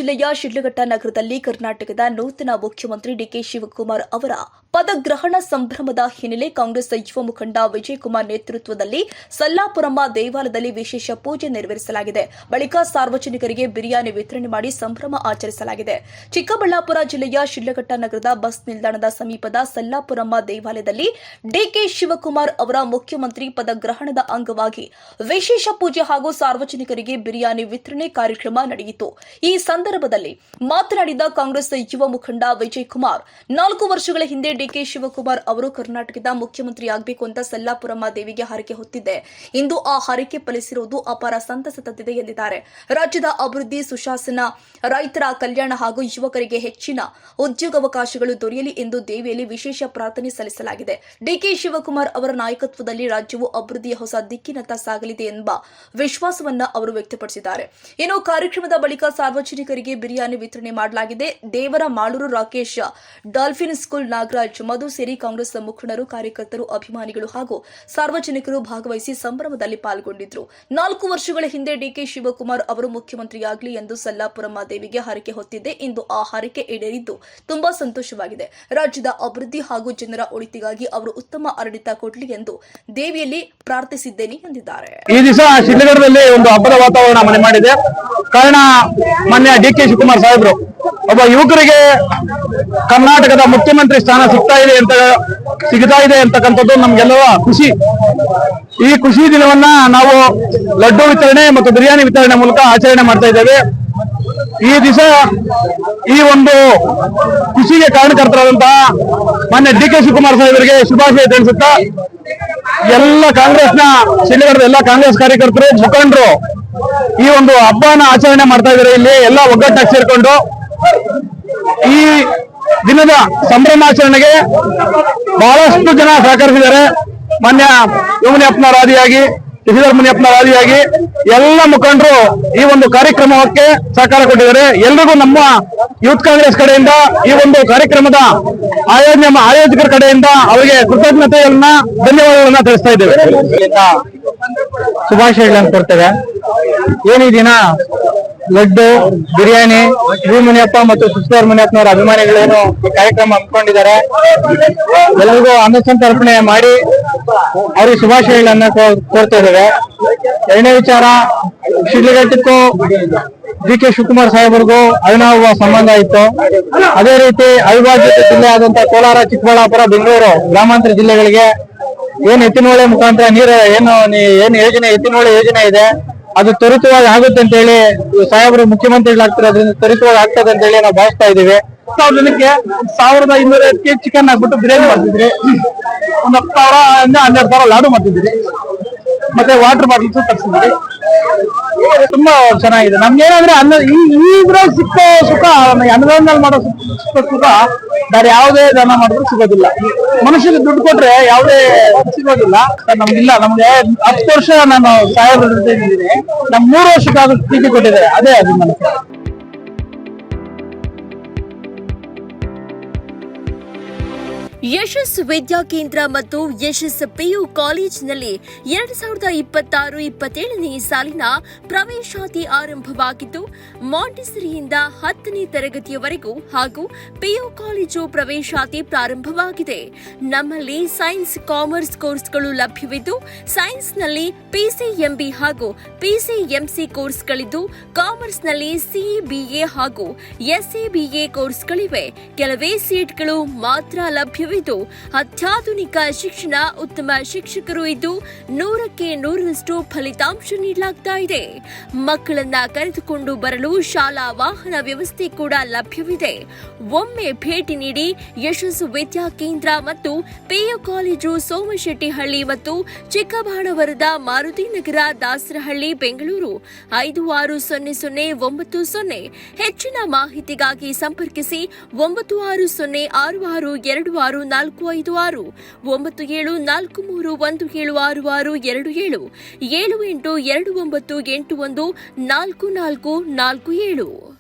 ಜಿಲ್ಲೆಯ ಶಿಡ್ಲಘಟ್ಟ ನಗರದಲ್ಲಿ ಕರ್ನಾಟಕದ ನೂತನ ಮುಖ್ಯಮಂತ್ರಿ ಡಿಕೆ ಶಿವಕುಮಾರ್ ಅವರ ಪದಗ್ರಹಣ ಸಂಭ್ರಮದ ಹಿನ್ನೆಲೆ ಕಾಂಗ್ರೆಸ್ ಯುವ ಮುಖಂಡ ವಿಜಯಕುಮಾರ್ ನೇತೃತ್ವದಲ್ಲಿ ಸಲ್ಲಾಪುರಮ್ಮ ದೇವಾಲಯದಲ್ಲಿ ವಿಶೇಷ ಪೂಜೆ ನೆರವೇರಿಸಲಾಗಿದೆ. ಬಳಿಕ ಸಾರ್ವಜನಿಕರಿಗೆ ಬಿರಿಯಾನಿ ವಿತರಣೆ ಮಾಡಿ ಸಂಭ್ರಮ ಆಚರಿಸಲಾಗಿದೆ. ಚಿಕ್ಕಬಳ್ಳಾಪುರ ಜಿಲ್ಲೆಯ ಶಿಡ್ಲಘಟ್ಟ ನಗರದ ಬಸ್ ನಿಲ್ದಾಣದ ಸಮೀಪದ ಸಲ್ಲಾಪುರಮ್ಮ ದೇವಾಲಯದಲ್ಲಿ ಡಿಕೆ ಶಿವಕುಮಾರ್ ಅವರ ಮುಖ್ಯಮಂತ್ರಿ ಪದಗ್ರಹಣದ ಅಂಗವಾಗಿ ವಿಶೇಷ ಪೂಜೆ ಹಾಗೂ ಸಾರ್ವಜನಿಕರಿಗೆ ಬಿರಿಯಾನಿ ವಿತರಣೆ ಕಾರ್ಯಕ್ರಮ ನಡೆಯಿತು. ಈ ಸಂದರ್ಭದಲ್ಲಿ ಮಾತನಾಡಿದ ಕಾಂಗ್ರೆಸ್ ಯುವ ಮುಖಂಡ ವಿಜಯಕುಮಾರ್, 4 ವರ್ಷಗಳ ಹಿಂದೆ ಡಿಕೆ ಶಿವಕುಮಾರ್ ಅವರು ಕರ್ನಾಟಕದ ಮುಖ್ಯಮಂತ್ರಿಯಾಗಬೇಕು ಅಂತ ಸಲ್ಲಾಪುರಮ್ಮ ದೇವಿಗೆ ಹರಕೆ ಹೊತ್ತಿದ್ದೆ. ಇಂದು ಆ ಹರಕೆ ಫಲಿಸಿರುವುದು ಅಪಾರ ಸಂತಸ ತಂದಿದೆ ಎಂದಿದ್ದಾರೆ. ರಾಜ್ಯದ ಅಭಿವೃದ್ಧಿ, ಸುಶಾಸನ, ರೈತರ ಕಲ್ಯಾಣ ಹಾಗೂ ಯುವಕರಿಗೆ ಹೆಚ್ಚಿನ ಉದ್ಯೋಗಾವಕಾಶಗಳು ದೊರೆಯಲಿ ಎಂದು ದೇವಿಯಲ್ಲಿ ವಿಶೇಷ ಪ್ರಾರ್ಥನೆ ಸಲ್ಲಿಸಲಾಗಿದೆ. ಡಿಕೆ ಶಿವಕುಮಾರ್ ಅವರ ನಾಯಕತ್ವದಲ್ಲಿ ರಾಜ್ಯವು ಅಭಿವೃದ್ಧಿಯ ಹೊಸ ದಿಕ್ಕಿನತ್ತ ಸಾಗಲಿದೆ ಎಂಬ ವಿಶ್ವಾಸವನ್ನ ಅವರು ವ್ಯಕ್ತಪಡಿಸಿದ್ದಾರೆ. ಇನ್ನು ಕಾರ್ಯಕ್ರಮದ ಬಳಿಕ ಸಾರ್ವಜನಿಕರಿಗೆ ಬಿರಿಯಾನಿ ವಿತರಣೆ ಮಾಡಲಾಗಿದೆ. ದೇವರ ಮಾಳೂರು ರಾಕೇಶ್, ಡಾಲ್ಫಿನ್ ಸ್ಕೂಲ್ ನಾಗರಾಜ್, ಮಧು ಸೇರಿ ಕಾಂಗ್ರೆಸ್ ಮುಖಂಡರು, ಕಾರ್ಯಕರ್ತರು, ಅಭಿಮಾನಿಗಳು ಹಾಗೂ ಸಾರ್ವಜನಿಕರು ಭಾಗವಹಿಸಿ ಸಂಭ್ರಮದಲ್ಲಿ ಪಾಲ್ಗೊಂಡಿದ್ದರು. 4 ವರ್ಷಗಳ ಹಿಂದೆ ಡಿಕೆ ಶಿವಕುಮಾರ್ ಅವರು ಮುಖ್ಯಮಂತ್ರಿಯಾಗಲಿ ಎಂದು ಸಲ್ಲಾಪುರಮ್ಮ ದೇವಿಗೆ ಹರಕೆ ಹೊತ್ತಿದ್ದೆ. ಇಂದು ಆ ಹರಕೆ ಈಡೇರಿದ್ದು ತುಂಬಾ ಸಂತೋಷವಾಗಿದೆ. ರಾಜ್ಯದ ಅಭಿವೃದ್ಧಿ ಹಾಗೂ ಜನರ ಒಳಿತಿಗಾಗಿ ಅವರು ಉತ್ತಮ ಆಡಳಿತ ಕೊಡಲಿ ಎಂದು ದೇವಿಯಲ್ಲಿ ಪ್ರಾರ್ಥಿಸಿದ್ದೇನೆ ಎಂದಿದ್ದಾರೆ. ಈ ದಿವಸ ಶಿಡ್ಲಘಟ್ಟದಲ್ಲಿ ಒಂದು ಹಬ್ಬದ ವಾತಾವರಣ ಮನೆ ಮಾಡಿದೆ. ಕಾರಣ ಮಾನ್ಯ ಡಿಕೆ ಶಿವಕುಮಾರ್ ಸಾಹೇಬರು ಒಬ್ಬ ಯುವಕರಿಗೆ ಕರ್ನಾಟಕದ ಮುಖ್ಯಮಂತ್ರಿ ಸ್ಥಾನ ಸಿಗ್ತಾ ಇದೆ ಅಂತಕ್ಕಂಥದ್ದು ನಮ್ಗೆಲ್ಲವ ಖುಷಿ. ಈ ಖುಷಿ ದಿನವನ್ನ ನಾವು ಲಡ್ಡು ವಿತರಣೆ ಮತ್ತು ಬಿರಿಯಾನಿ ವಿತರಣೆ ಮೂಲಕ ಆಚರಣೆ ಮಾಡ್ತಾ ಇದ್ದೇವೆ. ಈ ದಿವಸ ಈ ಒಂದು ಖುಷಿಗೆ ಕಾರಣಕರ್ತರಾದಂತಹ ಮಾನ್ಯ ಡಿಕೆ ಶಿವಕುಮಾರ್ ಸಾಹೇಬರಿಗೆ ಶುಭಾಶಯ ತಿಳಿಸುತ್ತಾ, ಎಲ್ಲ ಕಾಂಗ್ರೆಸ್ನ ಶಿಡ್ಲಘಟ್ಟದ ಎಲ್ಲ ಕಾಂಗ್ರೆಸ್ ಕಾರ್ಯಕರ್ತರು, ಮುಖಂಡರು ಈ ಒಂದು ಹಬ್ಬನ ಆಚರಣೆ ಮಾಡ್ತಾ ಇದ್ದಾರೆ. ಇಲ್ಲಿ ಎಲ್ಲ ಒಗ್ಗಟ್ಟಾಗಿ ಸೇರ್ಕೊಂಡು ಈ ದಿನದ ಸಂಭ್ರಮಾಚರಣೆಗೆ ಬಹಳಷ್ಟು ಜನ ಸಹಕರಿಸಿದ್ದಾರೆ. ಮಾನ್ಯ ಮುನಿಯಪ್ಪನವರ ಆದಿಯಾಗಿ, ಶಶಿಧರ್ ಮುನಿಯಪ್ಪನವರ ಆದಿಯಾಗಿ ಎಲ್ಲ ಮುಖಂಡರು ಈ ಒಂದು ಕಾರ್ಯಕ್ರಮಕ್ಕೆ ಸಹಕಾರ ಕೊಟ್ಟಿದ್ದಾರೆ. ಎಲ್ರಿಗೂ ನಮ್ಮ ಯೂತ್ ಕಾಂಗ್ರೆಸ್ ಕಡೆಯಿಂದ ಈ ಒಂದು ಕಾರ್ಯಕ್ರಮದ ಆಯೋಜಕರ ಕಡೆಯಿಂದ ಅವರಿಗೆ ಕೃತಜ್ಞತೆಗಳನ್ನ, ಧನ್ಯವಾದಗಳನ್ನ ತಿಳಿಸ್ತಾ ಇದ್ದೇವೆ. ಶುಭಾಶಯಗಳನ್ನು ಕೊಡ್ತೇವೆ. ಏನಿ ದಿನ ಲಡ್ಡು, ಬಿರಿಯಾನಿ ಮುನಿಯಪ್ಪ ಮತ್ತು ಶಶಿಧರ್ ಮುನಿಯಪ್ಪನವರ ಅಭಿಮಾನಿಗಳೇನು ಈ ಕಾರ್ಯಕ್ರಮ ಹಮ್ಮಿಕೊಂಡಿದ್ದಾರೆ. ಎಲ್ಲರಿಗೂ ಅನ್ನಸಂತರ್ಪಣೆ ಮಾಡಿ ಅವ್ರಿಗೆ ಶುಭಾಶಯಗಳನ್ನ ಕೋರ್ತಾ ಇದ್ದೇವೆ. ಎರಡನೇ ವಿಚಾರ, ಶಿಡ್ಲಘಟ್ಟಕ್ಕೂ ಡಿಕೆ ಶಿವಕುಮಾರ್ ಸಾಹೇಬರಿಗೂ ಅವಿನಾವ ಸಂಬಂಧ ಇತ್ತು. ಅದೇ ರೀತಿ ಅವಿಭಾಜ್ಯ ಜಿಲ್ಲೆ ಆದಂತಹ ಕೋಲಾರ, ಚಿಕ್ಕಬಳ್ಳಾಪುರ, ಬೆಂಗಳೂರು ಗ್ರಾಮಾಂತರ ಜಿಲ್ಲೆಗಳಿಗೆ ಏನ್ ಎತ್ತಿನಹೊಳೆ ಮುಖಾಂತರ ನೀರು ಏನು ಯೋಜನೆ, ಎತ್ತಿನಹೊಳೆ ಯೋಜನೆ ಇದೆ, ಅದು ತ್ವರಿತವಾಗಿ ಆಗುತ್ತೆ ಅಂತ ಹೇಳಿ ಸಾಹೇಬರು ಮುಖ್ಯಮಂತ್ರಿಗಳಾಗ್ತಿರೋದ್ರಿಂದ ತ್ವರಿತವಾಗಿ ಆಗ್ತದೆ ಅಂತ ಹೇಳಿ ನಾವು ಭಾವಿಸ್ತಾ ಇದ್ದೀವಿ. 1000 ಜನಕ್ಕೆ 1200 ಕೆಜಿ ಚಿಕನ್ ಹಾಕ್ಬಿಟ್ಟು ಬಿರಿಯಾನಿ ಮಾಡ್ತಿದ್ರಿ, ಒಂದು 10,000 ಇಂದ 12,000 ಲಾಡು ಮಾಡ್ತಿದ್ರಿ, ಮತ್ತೆ ವಾಟರ್ ಬಾಟಲ್ಸ್ ತರಿಸಿದ್ರಿ. ತುಂಬಾ ಚೆನ್ನಾಗಿದೆ. ನಮ್ಗೇನಂದ್ರೆ ಇದ್ರಲ್ಲಿ ಸಿಕ್ಕೋ ಸುಖ, ಅನ್ನದಾನದಲ್ಲಿ ಮಾಡೋ ಸುಖ ಬೇರೆ ಯಾವುದೇ ದಾನ ಮಾಡಿದ್ರು ಸಿಗೋದಿಲ್ಲ. ಮನುಷ್ಯನಿಗೆ ದುಡ್ಡು ಕೊಟ್ರೆ ಯಾವುದೇ ಸಿಗೋದಿಲ್ಲ. ನಮ್ಗಿಲ್ಲ. ನಮ್ಗೆ 10 ವರ್ಷ ನಾನು ಸಾಹೇಬ್ರ ಜೊತೆ ಇದ್ದೀನಿ. ನಮ್ 3 ವರ್ಷಕ್ಕಾಗ ಪ್ರೀತಿ ಕೊಟ್ಟಿದ್ದಾರೆ. ಅದೇ ಅದು ನನಗೆ. ಯಶಸ್ ವಿದ್ಯಾಕೇಂದ್ರ ಮತ್ತು ಯಶಸ್ ಪಿಯು ಕಾಲೇಜಿನಲ್ಲಿ 2026-27ನೇ ಸಾಲಿನ ಪ್ರವೇಶಾತಿ ಆರಂಭವಾಗಿದ್ದು, ಮಾಂಟೆಸರಿಯಿಂದ 10ನೇ ತರಗತಿಯವರೆಗೂ ಹಾಗೂ ಪಿಯು ಕಾಲೇಜು ಪ್ರವೇಶಾತಿ ಪ್ರಾರಂಭವಾಗಿದೆ. ನಮ್ಮಲ್ಲಿ ಸೈನ್ಸ್, ಕಾಮರ್ಸ್ ಕೋರ್ಸ್ಗಳು ಲಭ್ಯವಿದ್ದು, ಸೈನ್ಸ್ನಲ್ಲಿ ಪಿಸಿಎಂಬಿ ಹಾಗೂ ಪಿಸಿಎಂಸಿ ಕೋರ್ಸ್ಗಳಿದ್ದು, ಕಾಮರ್ಸ್ನಲ್ಲಿ ಸಿಬಿಎ ಹಾಗೂ ಎಸ್ಎಬಿಎ ಕೋರ್ಸ್ಗಳಿವೆ. ಕೆಲವೇ ಸೀಟ್ಗಳು ಮಾತ್ರ ಲಭ್ಯವಿದ್ದು, ಅತ್ಯಾಧುನಿಕ ಶಿಕ್ಷಣ, ಉತ್ತಮ ಶಿಕ್ಷಕರು ಇದ್ದು 100ಕ್ಕೆ 100ರಷ್ಟು ಫಲಿತಾಂಶ ನೀಡಲಾಗ್ತಾ ಇದೆ. ಮಕ್ಕಳನ್ನ ಕರೆದುಕೊಂಡು ಬರಲು ಶಾಲಾ ವಾಹನ ವ್ಯವಸ್ಥೆ ಕೂಡ ಲಭ್ಯವಿದೆ. ಒಮ್ಮೆ ಭೇಟಿ ನೀಡಿ. ಯಶಸ್ಸು ವಿದ್ಯಾಕೇಂದ್ರ ಮತ್ತು ಪಿಯು ಕಾಲೇಜು, ಸೋಮಶೆಟ್ಟಿಹಳ್ಳಿ ಮತ್ತು ಚಿಕ್ಕಬಾಣವರದ, ಮಾರುತಿನಗರ, ದಾಸರಹಳ್ಳಿ, ಬೆಂಗಳೂರು 560090. ಹೆಚ್ಚಿನ ಮಾಹಿತಿಗಾಗಿ ಸಂಪರ್ಕಿಸಿ 9606626456, 9743176627, 7829814447.